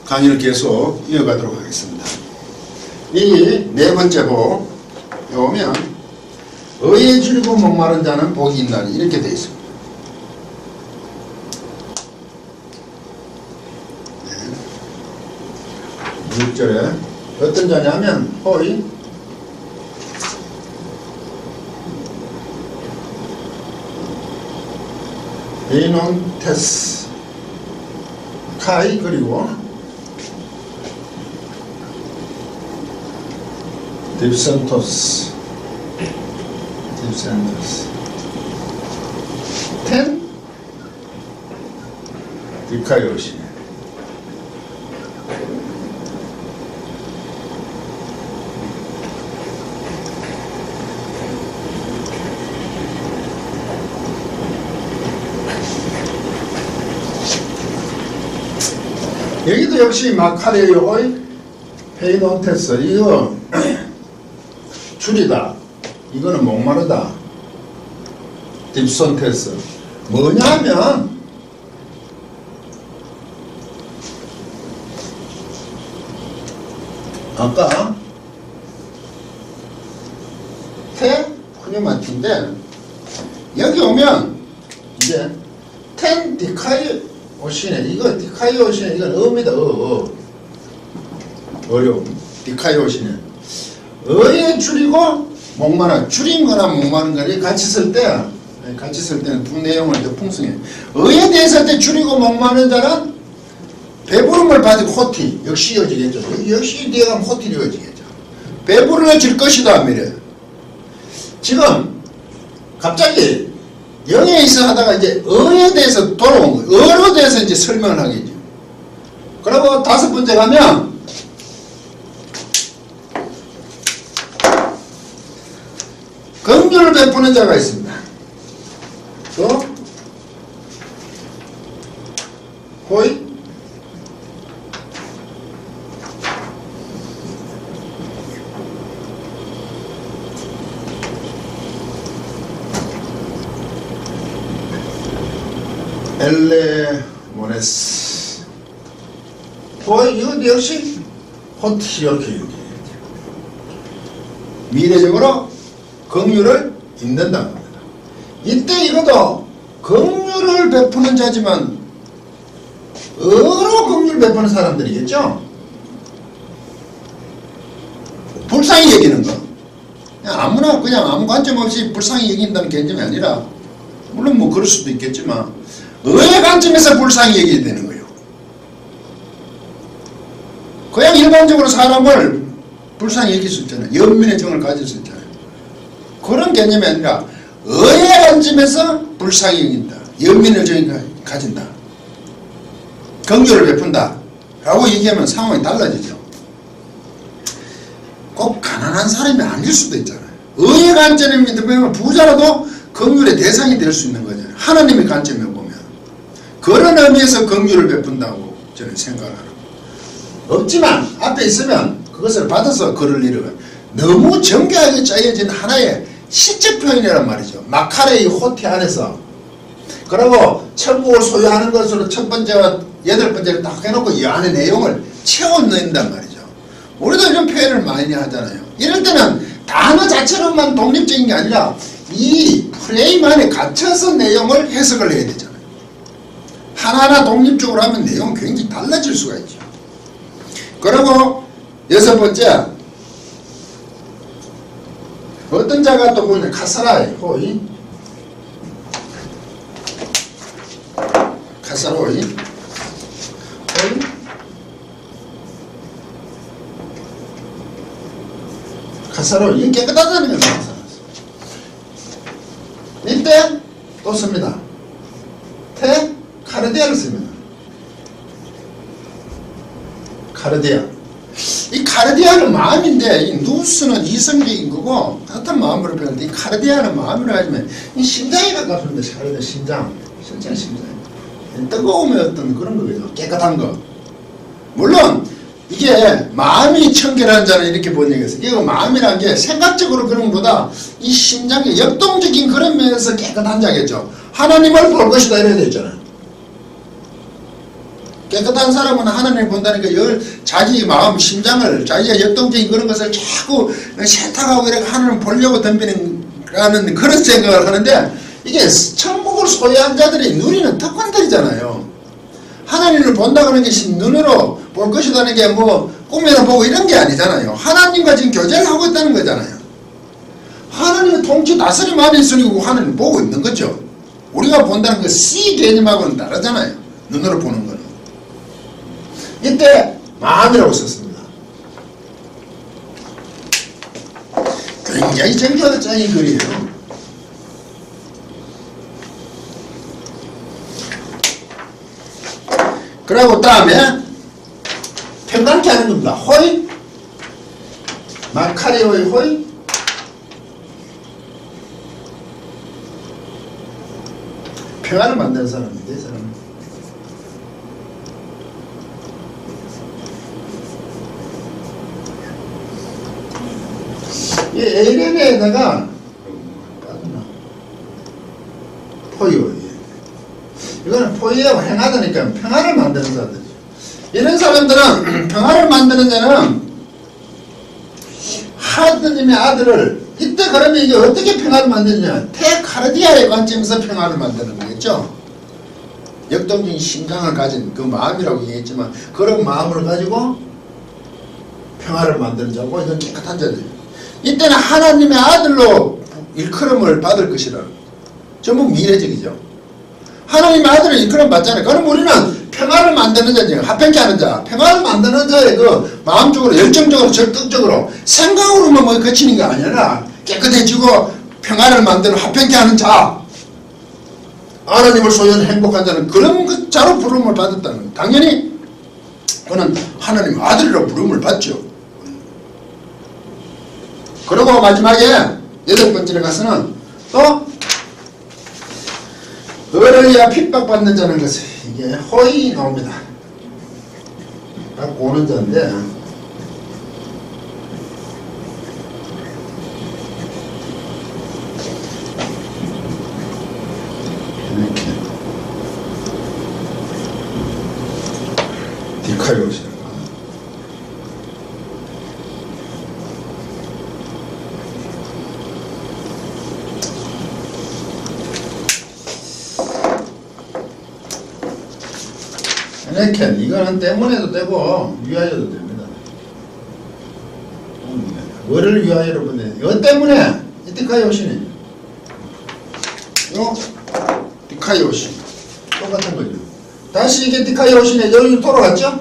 강의를 계속 이어가도록 하겠습니다. 이 네 번째 복 오면 의에 줄이고 목마른 자는 복이 있나니 이렇게 되어 있습니다. 네. 6절에 어떤 자냐면 호의 베이논테스 카이 그리고 딥센토스 텐 디카요시 여기도 역시 마카레오의 페이논테스 이거 줄이다 이거는 목마르다 딥손테스 뭐냐면 아까 테 프니마티인데 여기 오면 이제 텐 디카이 오시네 이거 디카이 오시네 이건 어입니다 어려움 디카이 오시네 어에 줄이고 목마른 줄인 거나 목마른 거를 같이 쓸 때는 두 내용을 더 풍성해. 어에 대해서 할 때 줄이고 목마른 자는 배부름을 받은 호티 역시 이어지겠죠. 역시 뒤에 가면 호티 이어지겠죠. 배부르질 것이다 미래. 지금 갑자기 영에 있어 하다가 이제 어에 대해서 돌아온 거예요. 어로 대해서 이제 설명을 하겠죠. 그리고 다섯 번째 가면 긍휼을 베푸는 자가 있습니다. 또 호이 엘레모네스 호이 이건 역시 호티 이렇게 얘기해요. 미래적으로 긍휼을 입는다는 겁니다. 이때 이것도 긍휼을 베푸는 자지만 어로 긍휼 베푸는 사람들이겠죠. 불쌍히 여기는 거 그냥 아무나 그냥 아무 관점 없이 불쌍히 여긴다는 개념이 아니라 물론 뭐 그럴 수도 있겠지만 의의 관점에서 불쌍히 여기게 되는 거예요. 그냥 일반적으로 사람을 불쌍히 여길 수 있잖아요. 연민의 정을 가질 수 있잖아요. 그런 개념이 아니라 의의 관점에서 불쌍히 여긴다. 연민의 정을 가진다. 긍휼을 베푼다. 라고 얘기하면 상황이 달라지죠. 꼭 가난한 사람이 아닐 수도 있잖아요. 의의 관점에 보면 부자라도 긍휼의 대상이 될 수 있는 거잖아요. 하나님의 관점에 보면. 그런 의미에서 긍휼을 베푼다고 저는 생각을 합니다. 없지만 앞에 있으면 그것을 받아서 글을 읽어요. 너무 정교하게 짜여진 하나의 시적 표현이란 말이죠. 마카레이 호티 안에서. 그리고 천국을 소유하는 것으로 첫 번째와 여덟 번째를 딱 해놓고 이 안에 내용을 채워 넣는단 말이죠. 우리도 이런 표현을 많이 하잖아요. 이럴 때는 단어 자체로만 독립적인 게 아니라 이 프레임 안에 갇혀서 내용을 해석을 해야 되잖아요. 하나하나 독립적으로 하면 내용은 굉장히 달라질 수가 있죠. 그리고 여섯 번째 어떤 자가 또 보이냐 카사라이 호이 카사로이 호이 카사로이 이게 깨끗하다는 거예요. 이때 또 씁니다. 테 카르디아를 씁니다. 카르디아 이 카르디아는 마음인데 이 누스는 이성적인 거고 같은 마음으로 표현할 때 이 카르디아는 마음으로 하지만 이 심장에 가깝습니다. 카르디아 심장 뜨거움의 어떤 그런 거죠. 깨끗한 거. 물론 이게 마음이 청결한 자는 이렇게 번역해서 이거 마음이란 게 생각적으로 그런 것보다 이 심장의 역동적인 그런 면에서 깨끗한 자겠죠. 하나님을 볼 것이다 이래야 되잖아요. 깨끗한 사람은 하나님 본다니까 자기 마음, 심장을, 자기가 역동적인 그런 것을 자꾸 세탁하고 이렇게 하나님 보려고 덤비는 그런 생각을 하는데, 이게 천국을 소유한 자들이 누리는 특권들이잖아요. 하나님을 본다고 하는 것이 눈으로 볼 것이라는 게 뭐 꿈에나 보고 이런 게 아니잖아요. 하나님과 지금 교제를 하고 있다는 거잖아요. 하나님의 통치 다스림 안에 있으니까 하나님 보고 있는 거죠. 우리가 본다는 그 see 개념하고는 다르잖아요. 눈으로 보는 거는. 이때 마음이라고 썼습니다. 굉장히 정교적인 글이에요. 그리고 다음에 평강케 하는 겁니다. 호이, 마카리오의 호이, 평안을 만드는 사람입니다. 이 사람은. 이 에이레네에다가 포유, 이거는 포유하고 행하다니까 평안을 만드는 자들이죠. 이런 사람들은 평안을 만드는 자는 하느님의 아들을, 이때 그러면 이게 어떻게 평안을 만드느냐, 테카르디아의 관점에서 평안을 만드는 거겠죠. 역동적인 심장을 가진 그 마음이라고 얘기했지만 그런 마음을 가지고 평안을 만드는 자고, 이건 깨끗한 자들이에요. 이때는 하나님의 아들로 일컬음을 받을 것이라, 전부 미래적이죠. 하나님의 아들을 일컬음 받잖아요. 그럼 우리는 평안을 만드는 자지, 화평케 하는 자, 평안을 만드는 자의 그 마음적으로, 열정적으로, 적극적으로, 생각으로만 뭐 그치는 게 아니라 깨끗해지고 평안을 만드는 화평케 하는 자, 하나님을 소유한 행복한 자는 그런 그 자로 부름을 받았다는 거예요. 당연히 그는 하나님 아들이라고 부름을 받죠. 그리고 마지막에 8번째에 가서는 또 너를 위하여 핍박받는 자는 것을, 이게 호의 나옵니다. 딱 오는 자인데, 이렇게 디카이오시라고. 이렇게 이거는 때문에도 되고 위하여도 됩니다. 뭐를 위하여로 보내? 이것 때문에 이 디카이오시니, 요 디카이오시 똑같은 거죠. 다시 이게 디카이오시니 여기 돌아갔죠?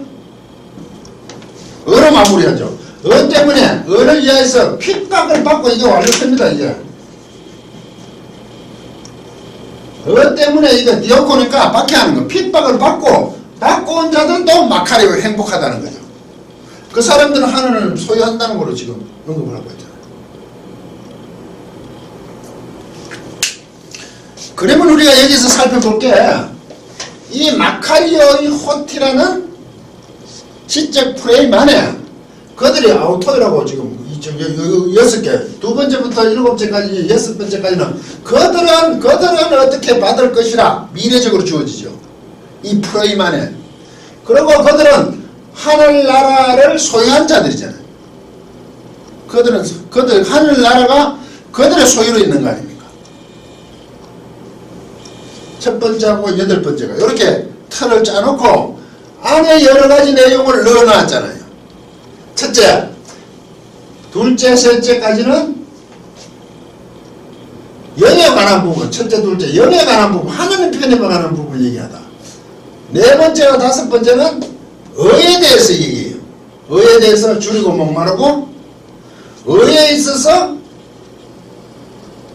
어로 마무리하죠. 어 때문에, 어를 위하여서 핍박을 받고 이게 완료됩니다. 이제 어 때문에 이거 디오코니까 박해하는 거, 핍박을 받고 온 자들은 또 마카리오 행복하다는 거죠. 그 사람들은 하나님을 소유한다는 걸로 지금 언급을 하고 있잖아요. 그러면 우리가 여기서 살펴볼 게, 이 마카리오의 호티라는 시적 프레임 안에 그들이 아우토이라고 지금 6개, 2번째부터 7번째까지 6번째까지는 그들은 어떻게 받을 것이라 미래적으로 주어지죠. 이 프레임 안에. 그리고 그들은 하늘나라를 소유한 자들이잖아요. 그들 하늘나라가 그들의 소유로 있는 거 아닙니까? 첫 번째하고 8번째가 이렇게 틀을 짜놓고 안에 여러 가지 내용을 넣어놨잖아요. 첫째, 둘째, 셋째까지는 영에 관한 부분, 첫째, 둘째, 영에 관한 부분, 하나님 편에 관한 부분 얘기하다. 네 번째와 5번째는 의에 대해서 얘기해요. 의에 대해서 줄이고 목마르고, 의에 있어서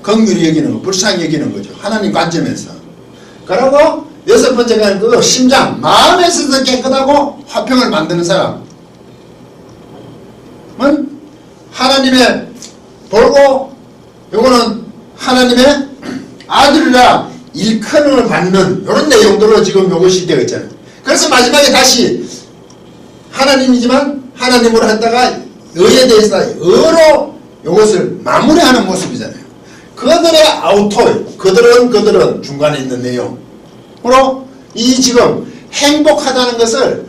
긍휼히 여기는 거, 불쌍히 여기는 거죠. 하나님 관점에서. 그리고 6번째가 그 심장, 마음에 있어서 깨끗하고 화평을 만드는 사람은 하나님의 보고, 요거는 하나님의 아들이라 일컬음을 받는 이런 내용들로 지금 요것이 되어 있잖아요. 그래서 마지막에 다시 하나님이지만 하나님으로 했다가 의에 대해서 의로 요것을 마무리하는 모습이잖아요. 그들의 아우토, 그들은 중간에 있는 내용으로 이 지금 행복하다는 것을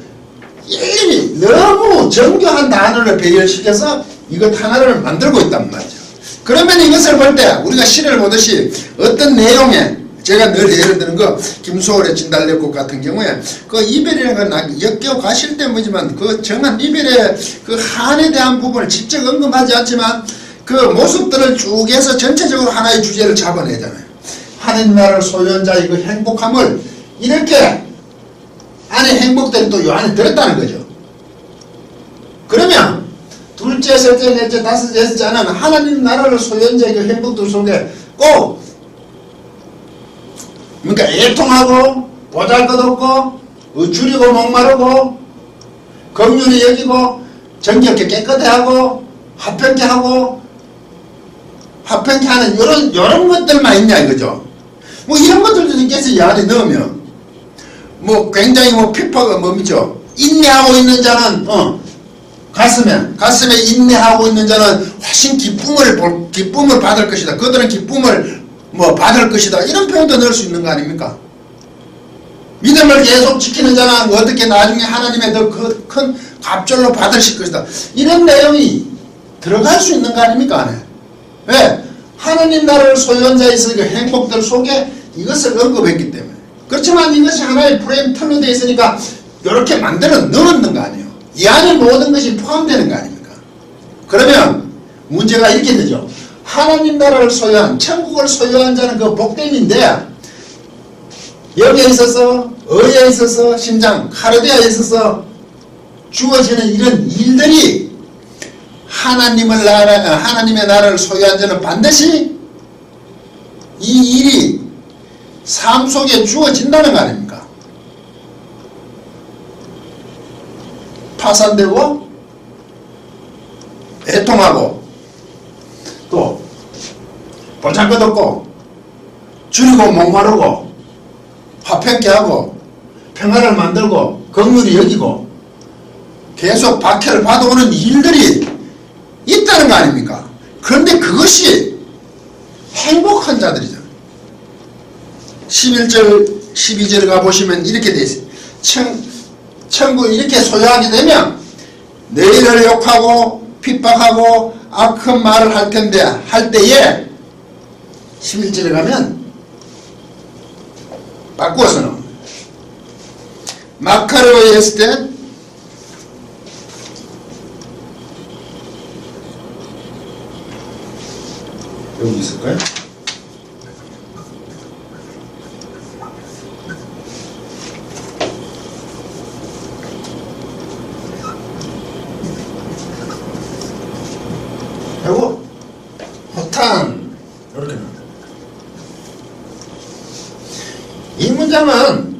일일이 너무 정교한 단어를 배열시켜서 이것 하나를 만들고 있단 말이죠. 그러면 이것을 볼 때 우리가 시를 보듯이 어떤 내용에 제가 늘 예를 드는 거 김소월의 진달래꽃 같은 경우에 그 이별이라는 건 엮여 가실 때 뭐지만 그 정한 이별의 그 한에 대한 부분을 직접 언급하지 않지만 그 모습들을 쭉 해서 전체적으로 하나의 주제를 잡아내잖아요. 하나님 나라를 소유한 자의 그 행복함을 이렇게 안에 행복들이 또 요 안에 들었다는 거죠. 그러면 둘째, 셋째, 넷째, 다섯째, 여섯째는 하나님 나라를 소유한 자의 그 행복들 속에 꼭 그러니까 애통하고 보잘것없고 줄이고 목마르고 긍휼히 여기고 정겹게 깨끗해 하고 화평케 하고 화평케 하는 요런 것들만 있냐 이거죠. 뭐 이런 것들도 있겠어요. 이 안에 넣으면 뭐 굉장히 뭐 피파가 뭡니죠. 인내하고 있는 자는 가슴에 인내하고 있는 자는 훨씬 기쁨을 받을 것이다. 그들은 기쁨을 뭐 받을 것이다. 이런 표현도 넣을 수 있는 거 아닙니까? 믿음을 계속 지키는 자는 어떻게 나중에 하나님의 더 큰 갑절로 받으실 것이다. 이런 내용이 들어갈 수 있는 거 아닙니까? 안에. 왜? 하나님 나라를 소유한 자의 그 행복들 속에 이것을 언급했기 때문에. 그렇지만 이것이 하나의 프레임 틀로 되어 있으니까 이렇게 만들어 넣는 거 아니에요. 이 안에 모든 것이 포함되는 거 아닙니까? 그러면 문제가 이렇게 되죠. 하나님 나라를 소유한, 천국을 소유한 자는 그 복됨인데 여기에 있어서, 의에 있어서, 심장, 카르디아에 있어서 주어지는 이런 일들이 하나님의 나라를 소유한 자는 반드시 이 일이 삶 속에 주어진다는 거 아닙니까? 파산되고 애통하고 또 보잘것없고 줄이고 목마르고 화평케 하고 평화를 만들고 긍휼히 여기고 계속 박해를 받아오는 일들이 있다는 거 아닙니까? 그런데 그것이 행복한 자들이잖아요. 11절 12절 가보시면 이렇게 되어 있어요. 천국 이렇게 소유하게 되면 너희를 욕하고 핍박하고 악한 말을 할 텐데 할 때에 11절에 가면 바꾸어서 나옵니다. 마카르오에 했을 때 여기 있을까요? 그리고 호탄 이렇게 나옵니다. 이 문장은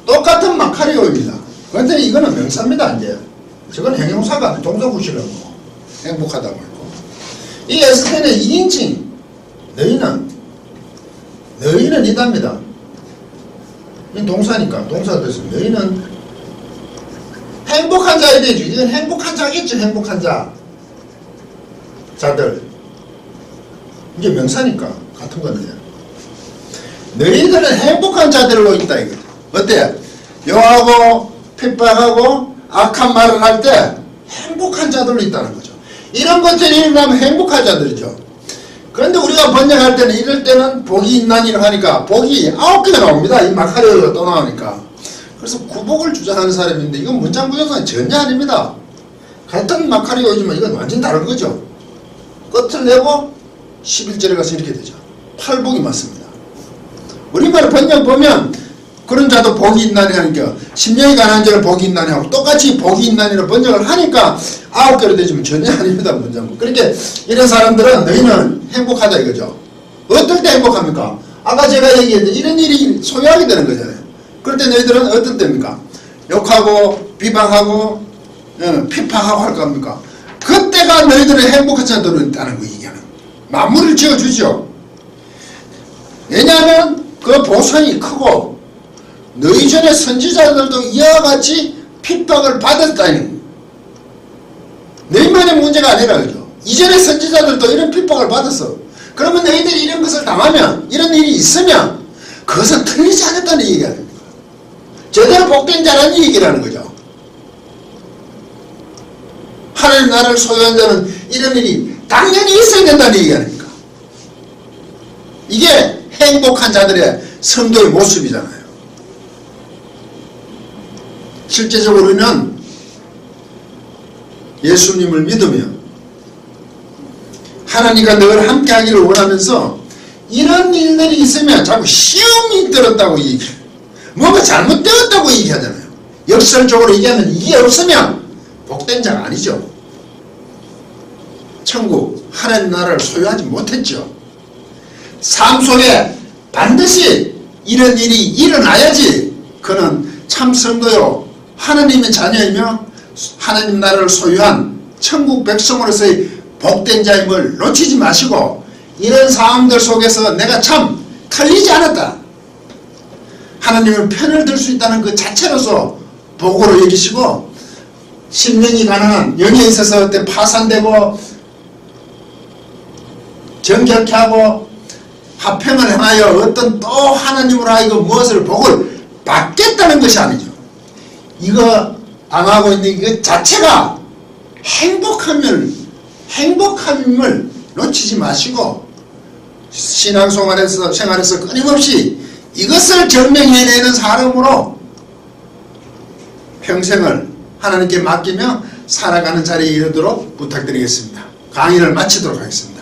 똑같은 마카리오입니다. 그런데 이거는 명사입니다. 이제 저건 형용사가 동사구시라고 행복하다고 했고 이 에스테는 2인칭 너희는 이답니다. 이 동사니까 동사 됐습니다. 너희는 행복한 자에 되죠. 이건 행복한 자겠죠. 행복한 자들 이게 명사니까 같은 건데 너희들은 행복한 자들로 있다 이거죠. 어때? 욕하고 핍박하고 악한 말을 할 때 행복한 자들로 있다는 거죠. 이런 것들이 일어나면 행복한 자들이죠. 그런데 우리가 번역할 때는 이럴 때는 복이 있나니를 하니까 복이 9개가 나옵니다. 이 마카리오가 또 나오니까. 그래서 구복을 주장하는 사람인데 이건 문장 구조상이 전혀 아닙니다. 같은 마카리오이지만 이건 완전 다른 거죠. 끝을 내고 11절에 가서 이렇게 되죠. 팔복이 맞습니다. 우리말 번역 보면 그런 자도 복이 있나니 하니까 심령이 가난한 자는 복이 있나니 하고 똑같이 복이 있나니로 번역을 하니까 9개로 되지만 전혀 아닙니다. 문장은. 그러니까 이런 사람들은 너희는 행복하다 이거죠. 어떨 때 행복합니까? 아까 제가 얘기했는데 이런 일이 소유하게 되는 거잖아요. 그럴 때 너희들은 어떨 때입니까? 욕하고 비방하고 핍박하고 할 겁니까? 그때가 너희들의 행복한 자들은 있다는 거 얘기하는 마무리를 지어주죠. 왜냐하면 그 보상이 크고 너희 전에 선지자들도 이와 같이 핍박을 받았다는 거예요. 너희만의 문제가 아니라 그죠. 이전에 선지자들도 이런 핍박을 받았어. 그러면 너희들이 이런 것을 당하면 이런 일이 있으면 그것은 틀리지 않았다는 얘기가 됩니다. 제대로 복된 자라는 얘기라는 거죠. 하나님 나라를 소유한 자는 이런 일이 당연히 있어야 된다는 얘기 아닙니까? 이게 행복한 자들의 성도의 모습이잖아요. 실제적으로 우리는 예수님을 믿으며 하나님과 늘 함께 하기를 원하면서 이런 일들이 있으면 자꾸 시험이 들었다고 얘기해요. 뭔가 잘못되었다고 얘기하잖아요. 역설적으로 얘기하면 이게 없으면 복된 자가 아니죠. 천국 하나님 나라를 소유하지 못했죠. 삶 속에 반드시 이런 일이 일어나야지 그는 참 성도요 하나님의 자녀이며 하나님 나라를 소유한 천국 백성으로서의 복된 자임을 놓치지 마시고 이런 상황들 속에서 내가 참 틀리지 않았다, 하나님의 편을 들 수 있다는 그 자체로서 복으로 여기시고, 심령이 가난한 영에 있어서 그때 파산되고 정결케 하고 화평을 행하여 어떤 또 하나님으로 하여금 무엇을 복을 받겠다는 것이 아니죠. 이거 당하고 있는 이거 자체가 행복함을 놓치지 마시고 신앙생활에서 끊임없이 이것을 증명해내는 사람으로 평생을 하나님께 맡기며 살아가는 자리에 이르도록 부탁드리겠습니다. 강의를 마치도록 하겠습니다.